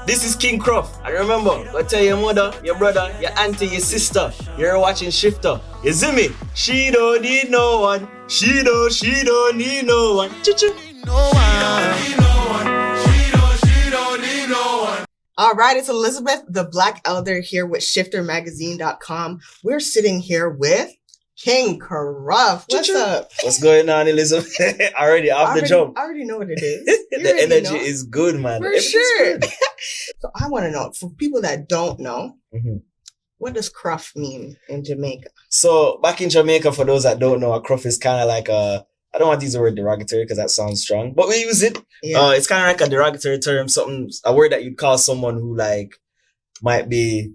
This is King Cruff. And remember, go tell your mother, your brother, your auntie, your sister, you're watching Shifter. You see me? She don't need no one. She don't need no one. Choo-choo. All right, it's Elizabeth, the Black Elder, here with ShifterMagazine.com. We're sitting here with King Cruff. What's up? What's going on, Elizabeth? already off the jump. I already know what it is. The energy is good, man. For sure. So I want to know, for people that don't know, what does Cruff mean in Jamaica? So back in Jamaica, for those that don't know, a Cruff is kind of like I don't want to use the word derogatory because that sounds strong, but we use it. Yeah. It's kind of like a derogatory term, a word that you'd call someone who like might be,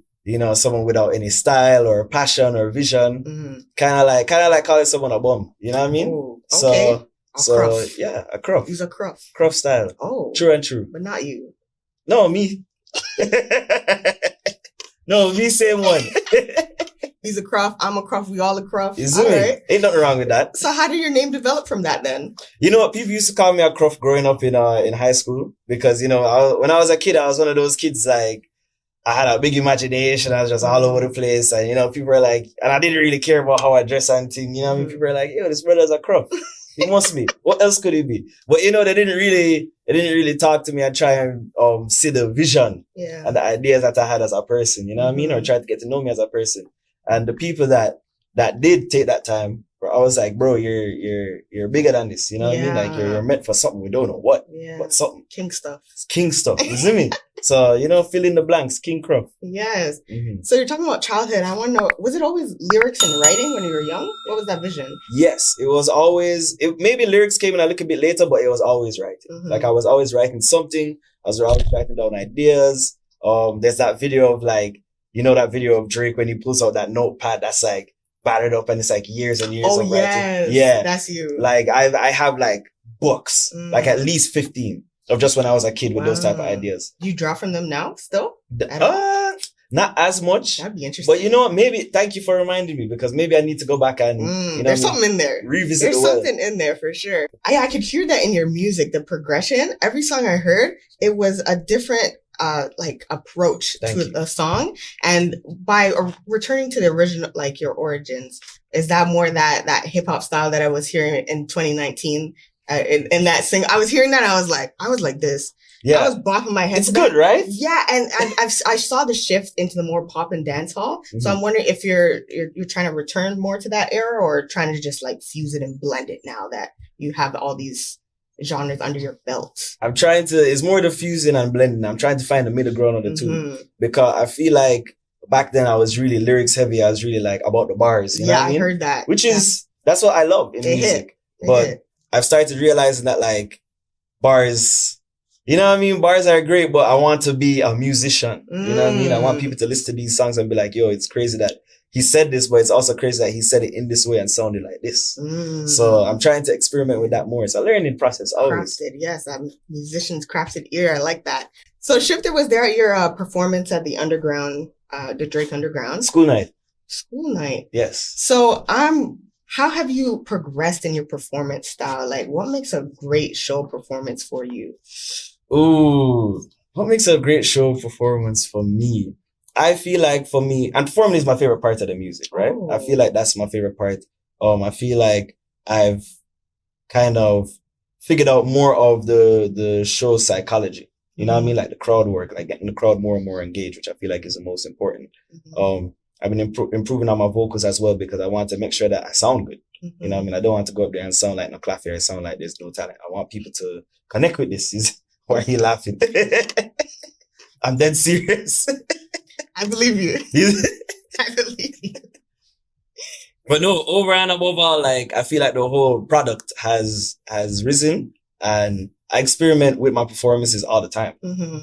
someone without any style or passion or vision. Kind of like calling someone a bum. You know what I mean? Ooh, okay. So yeah, a Cruff. He's a Cruff. Cruff style. Oh. True and true. But not you. No, me. No, me same one. He's a Cruff. I'm a Cruff. We all a Cruff. Right. Ain't nothing wrong with that. So how did your name develop from that then? You know what? People used to call me a Cruff growing up in high school because, when I was a kid, I was one of those kids like, I had a big imagination. I was just all over the place. And, people were like, and I didn't really care about how I dress and things. People were like, yo, this brother's a Cruff. He must be. What else could he be? But, they didn't really talk to me and try and see the vision and the ideas that I had as a person, you know what I mean? Or try to get to know me as a person. And the people that did take that time, I was like, bro, you're bigger than this, you know what I mean? Like you're meant for something. We don't know what, but something. King stuff. It's king stuff, you see me? So, fill in the blanks, King Cruff. Yes. So you're talking about childhood. I want to know, was it always lyrics and writing when you were young? What was that vision? Yes, it was always, maybe lyrics came in a little bit later, but it was always writing. Like I was always writing something. I was always writing down ideas. There's that video of like, that video of Drake when he pulls out that notepad that's like battered up and it's like years and years of writing. Yeah. That's you. Like I have like books, like at least 15 of just when I was a kid with those type of ideas. Do you draw from them now still? Not as much. That'd be interesting. But you know what? Maybe, thank you for reminding me because maybe I need to go back and, there's something in there. Revisit There's something in there for sure. I could hear that in your music, the progression. Every song I heard, it was a different approach to a song. And by returning to the original, like your origins, is that more that hip hop style that I was hearing in 2019 in that sing? I was hearing that and I was like this. Yeah. I was bopping my head. It's good, right? Yeah. And I saw the shift into the more pop and dance hall. So I'm wondering if you're trying to return more to that era or trying to just like fuse it and blend it now that you have all these genres under your belt. It's more the fusing and blending. I'm trying to find the middle ground of the two because I feel like back then I was really lyrics heavy. I was really like about the bars. You know what I mean? Heard that. That's what I love in music. But I've started realizing that like bars, you know what I mean? Bars are great, but I want to be a musician. You know what I mean? I want people to listen to these songs and be like, yo, it's crazy that he said this, but it's also crazy that he said it in this way and sounded like this. So I'm trying to experiment with that more. It's a learning process always. Crafted, yes. Musician's crafted ear. I like that. So Shifter was there at your performance at the Underground, the Drake Underground. School night. Yes. So how have you progressed in your performance style? Like what makes a great show performance for you? Ooh, what makes a great show performance for me? I feel like for me, and performing is my favorite part of the music, right? I feel like that's my favorite part. I feel like I've kind of figured out more of the show psychology. You know what I mean? Like the crowd work, like getting the crowd more and more engaged, which I feel like is the most important. I've been improving on my vocals as well because I want to make sure that I sound good. You know what I mean? I don't want to go up there and sound like no claffer or sound like there's no talent. I want people to connect with this. Why are you laughing? I'm dead serious. I believe you. I believe you. But no, over and above all, like I feel like the whole product has risen, and I experiment with my performances all the time.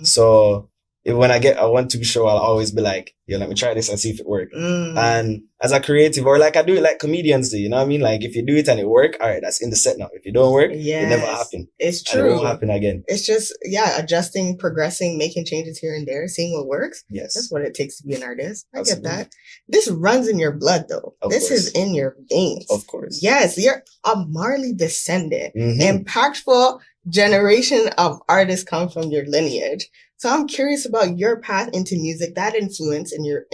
So when I get a 1-2 show, I'll always be like, yo, let me try this and see if it works. And as a creative, or like I do it like comedians do, you know what I mean? Like if you do it and it work, all right, that's in the set now. If you don't work, it never happened. It's true. And it won't happen again. It's just, adjusting, progressing, making changes here and there, seeing what works. Yes. That's what it takes to be an artist. I Absolutely. get that. This runs in your blood though. This is in your veins. Of course. Yes, you're a Marley descendant. Impactful generation of artists come from your lineage. So I'm curious about your path into music, that influence in your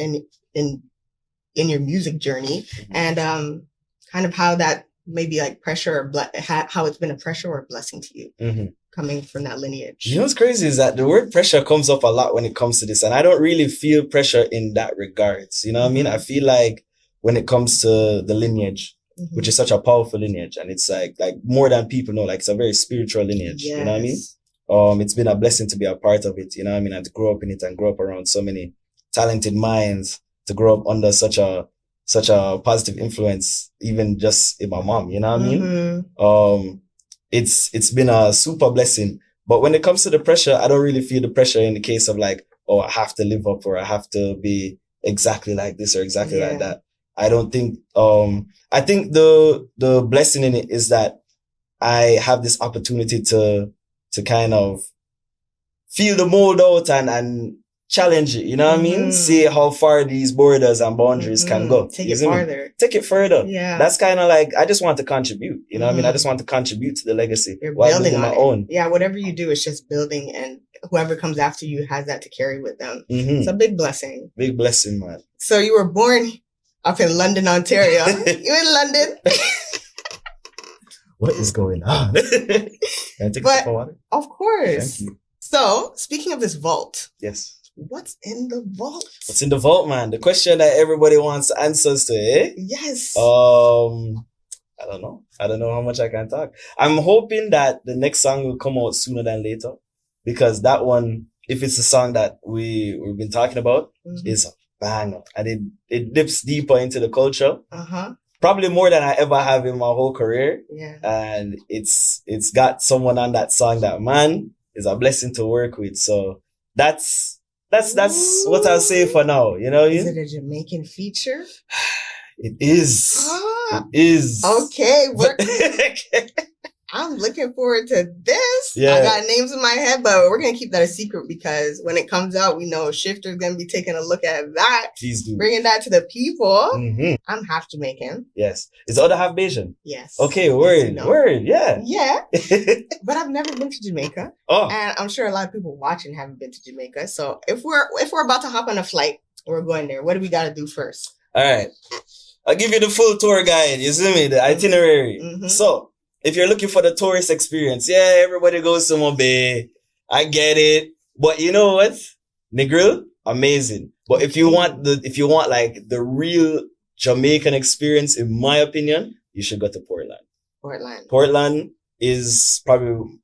your music journey, and kind of how that maybe like pressure or how it's been a pressure or a blessing to you coming from that lineage. You know what's crazy is that the word pressure comes up a lot when it comes to this, and I don't really feel pressure in that regards. You know what I mean? I feel like when it comes to the lineage, which is such a powerful lineage, and it's like more than people know, like it's a very spiritual lineage. Yes. You know what I mean? It's been a blessing to be a part of it. You know what I mean? And to grow up in it and grow up around so many talented minds, to grow up under such a positive influence, even just in my mom, you know what I mean? It's been a super blessing. But when it comes to the pressure, I don't really feel the pressure in the case of like, oh, I have to live up or I have to be exactly like this or exactly like that. I don't think, I think the blessing in it is that I have this opportunity to kind of feel the mold out and challenge it, you know what I mean? See how far these borders and boundaries can go. Take it farther. Take it further. Yeah. That's kind of like, I just want to contribute, you know what I mean? I just want to contribute to the legacy. You're building on my own. Yeah, whatever you do, it's just building, and whoever comes after you has that to carry with them. It's a big blessing. Big blessing, man. So you were born up in London, Ontario. You in London? What is going on? Can I take a sip of water? Of course. Thank you. So, speaking of this vault. Yes. What's in the vault? What's in the vault, man? The question that everybody wants answers to, eh? Yes. I don't know. I don't know how much I can talk. I'm hoping that the next song will come out sooner than later, because that one, if it's the song that we've been talking about, is a banger, and it dips deeper into the culture. Probably more than I ever have in my whole career. Yeah. And it's got someone on that song that, man, is a blessing to work with. So that's what I'll say for now. You know? Is it a Jamaican feature? It is. It is. Okay. I'm looking forward to this. Yeah. I got names in my head, but we're going to keep that a secret, because when it comes out, we know Shifter's going to be taking a look at that. Please do. Bringing that to the people. I'm half Jamaican. Yes. Is the other half Bayesian? Yes. Okay, word. Word, yeah. Yeah. But I've never been to Jamaica. Oh. And I'm sure a lot of people watching haven't been to Jamaica. So if we're about to hop on a flight, we're going there, what do we got to do first? All right. I'll give you the full tour guide. You see me? The itinerary. So, if you're looking for the tourist experience, yeah, everybody goes to Mobay. I get it. But you know what? Negril, amazing. But if you want like the real Jamaican experience, in my opinion, you should go to Portland. Portland is probably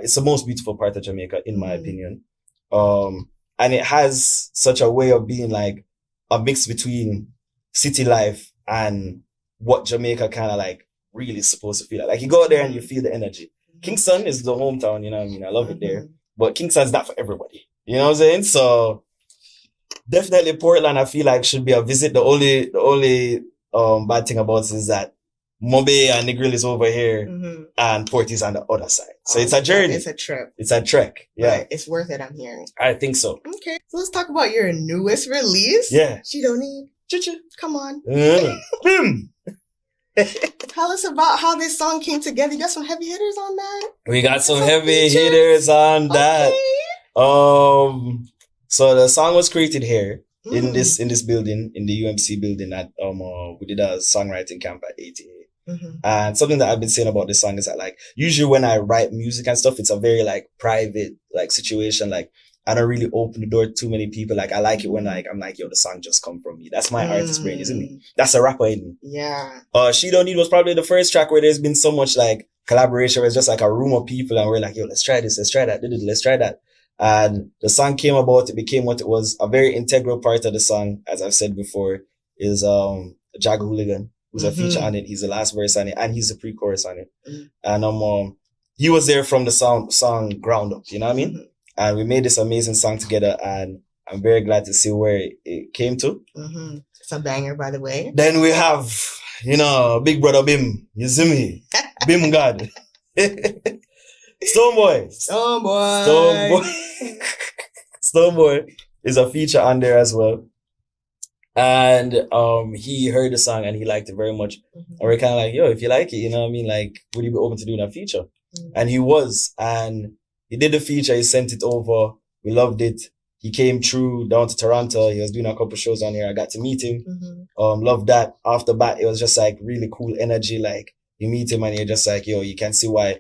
it's the most beautiful part of Jamaica, in my opinion. And it has such a way of being like a mix between city life and what Jamaica kind of like really supposed to feel like. You go there and you feel the energy. Kingston is the hometown, you know what I mean? I love it there. But Kingston's not for everybody. You know what I'm saying? So definitely Portland, I feel like, should be a visit. The only bad thing about it is that Mobay and Negril is over here and Port is on the other side. So it's a journey. It's a trip. It's a trek. Yeah. Right. It's worth it, I'm hearing. I think so. Okay. So let's talk about your newest release. Yeah. SHEDOENEED. Come on. Boom. Tell us about how this song came together. You got some heavy hitters on that? We got some heavy hitters on that. So the song was created here in this building, in the UMC building at we did a songwriting camp at 88. And something that I've been saying about this song is that, like, usually when I write music and stuff, it's a very like private like situation. Like, I don't really open the door to too many people. Like, I like it when like I'm like, yo, the song just come from me. That's my artist brain, isn't it? That's a rapper in me. Yeah. SHEDOENEED was probably the first track where there's been so much like collaboration, where it's just like a room of people and we're like, yo, let's try this, let's try that, let's try that. And the song came about, it became what it was. A very integral part of the song, as I've said before, is Jag Huligin, who's a feature on it. He's the last verse on it, and he's the pre-chorus on it. And he was there from the song ground up, you know what I mean? And we made this amazing song together, and I'm very glad to see where it came to. It's a banger, by the way. Then we have, Big Brother Bim. You see me? Bim God. Stonebwoy is a feature on there as well. And he heard the song and he liked it very much. And we're kind of like, yo, if you like it, you know what I mean? Like, would you be open to doing a feature? And he was. And he did the feature, he sent it over. We loved it. He came through down to Toronto. He was doing a couple shows on here. I got to meet him. Loved that. Off the bat, it was just like really cool energy. Like you meet him and you're just like, yo, you can see why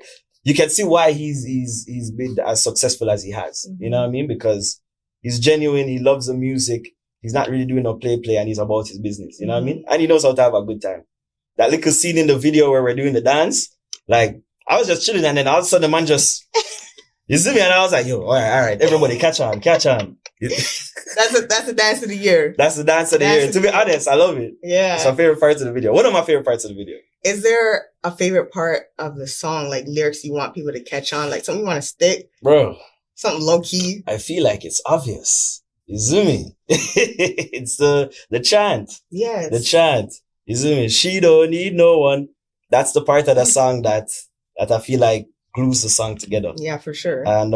he's been as successful as he has. You know what I mean? Because he's genuine. He loves the music. He's not really doing no play and he's about his business. You know what I mean? And he knows how to have a good time. That little scene in the video where we're doing the dance, like I was just chilling and then all of a sudden the man just, you see me and I was like, yo, all right, everybody catch on. That's the dance of the year. That's the dance of the year. To be honest, I love it. Yeah. It's my favorite part of the video. One of my favorite parts of the video. Is there a favorite part of the song, like lyrics you want people to catch on, like something you want to stick? Bro. Something low key? I feel like it's obvious. You see me? It's the chant. Yes. The chant. You see me? She don't need no one. That's the part of the song that I feel like glues the song together. Yeah, for sure. And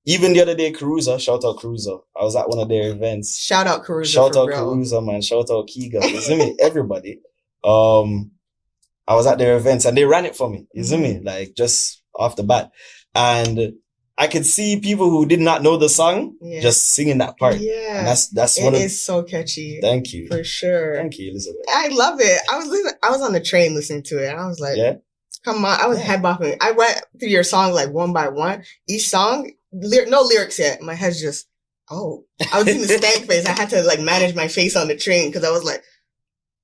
even the other day, Caruza, shout out Caruza. I was at one of their events. Shout out Caruza. Shout out Caruza, man. Shout out Keegan. You see me? Everybody. I was at their events and they ran it for me. You see me? Like just off the bat. And I could see people who did not know the song just singing that part. Yeah. And that's one of... It is so catchy. Thank you. For sure. Thank you, Elizabeth. I love it. I was on the train listening to it. I was like, come on. I was head bopping. I went through your song like one by one. Each song, no lyrics yet. My head's just, I was in the stank face. I had to like manage my face on the train because I was like,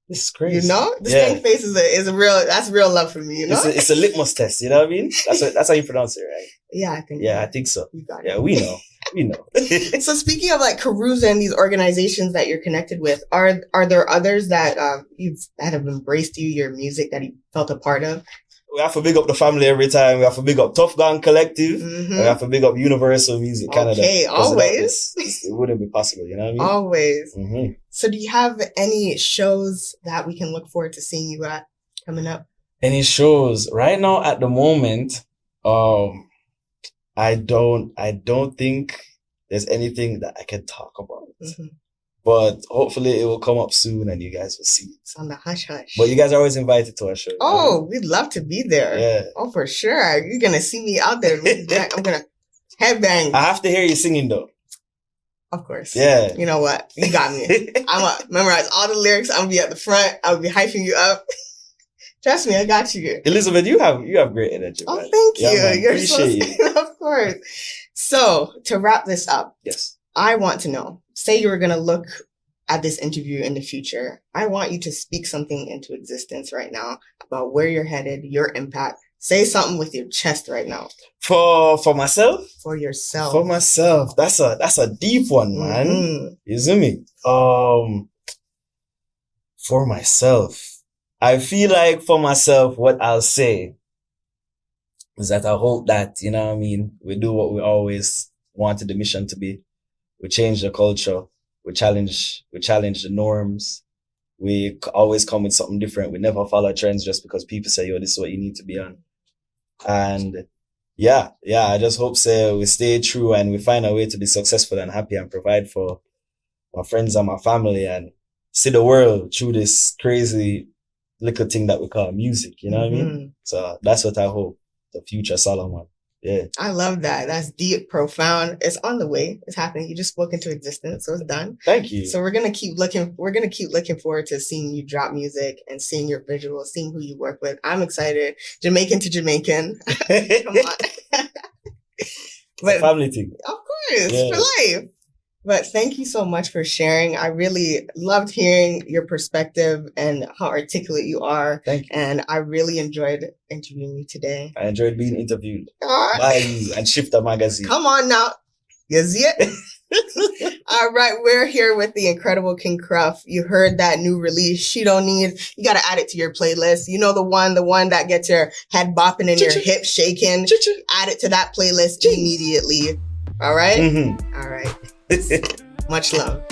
this is crazy. You know? The stank face is a real, that's real love for me, you know? It's a litmus test, you know what I mean? That's how you pronounce it, right? Yeah, I think. Yeah, I think so. You got it. Yeah, we know. We know. So speaking of like Caruza and these organizations that you're connected with, are there others that that have embraced your music that you felt a part of? We have to big up the family every time. We have to big up Tuff Gong Collective. And we have to big up Universal Music Canada. Okay, always. It wouldn't be possible, you know what I mean? Always. So do you have any shows that we can look forward to seeing you at coming up? Any shows? Right now, at the moment, I don't think there's anything that I can talk about. But hopefully it will come up soon and you guys will see it. On the hush hush. But you guys are always invited to our show. Oh, we'd love to be there. Yeah. Oh, for sure. You're going to see me out there. I'm going to headbang. I have to hear you singing though. Of course. Yeah. You know what? You got me. I'm going to memorize all the lyrics. I'm going to be at the front. I'll be hyping you up. Trust me, I got you. Elizabeth, you have great energy. Oh, man. thank you. Yeah, You're so sweet. Of course. So to wrap this up. Yes. I want to know, say you were going to look at this interview in the future. I want you to speak something into existence right now about where you're headed, your impact. Say something with your chest right now. For myself? For yourself. For myself. That's a deep one, man. You see me? For myself. I feel like for myself, what I'll say is that I hope that, you know what I mean, we do what we always wanted the mission to be. We change the culture. We challenge the norms. We always come with something different. We never follow trends just because people say, yo, this is what you need to be on. And yeah, I just hope so we stay true and we find a way to be successful and happy and provide for my friends and my family and see the world through this crazy little thing that we call music. You know what I mean? So that's what I hope the future Solomon. Yeah. I love that. That's deep, profound. It's on the way. It's happening. You just spoke into existence. So it's done. Thank you. So we're going to keep looking forward to seeing you drop music and seeing your visuals, seeing who you work with. I'm excited. Jamaican to Jamaican. Come on. But, family thing. Of course. For life. But thank you so much for sharing. I really loved hearing your perspective and how articulate you are. Thank you. And I really enjoyed interviewing you today. I enjoyed being interviewed by you and Shifter Magazine. Come on now. You see it? All right. We're here with the incredible King Cruff. You heard that new release, SHEDOENEED. You got to add it to your playlist. You know, the one that gets your head bopping and your hips shaking. Add it to that playlist immediately. All right? All right. Much love.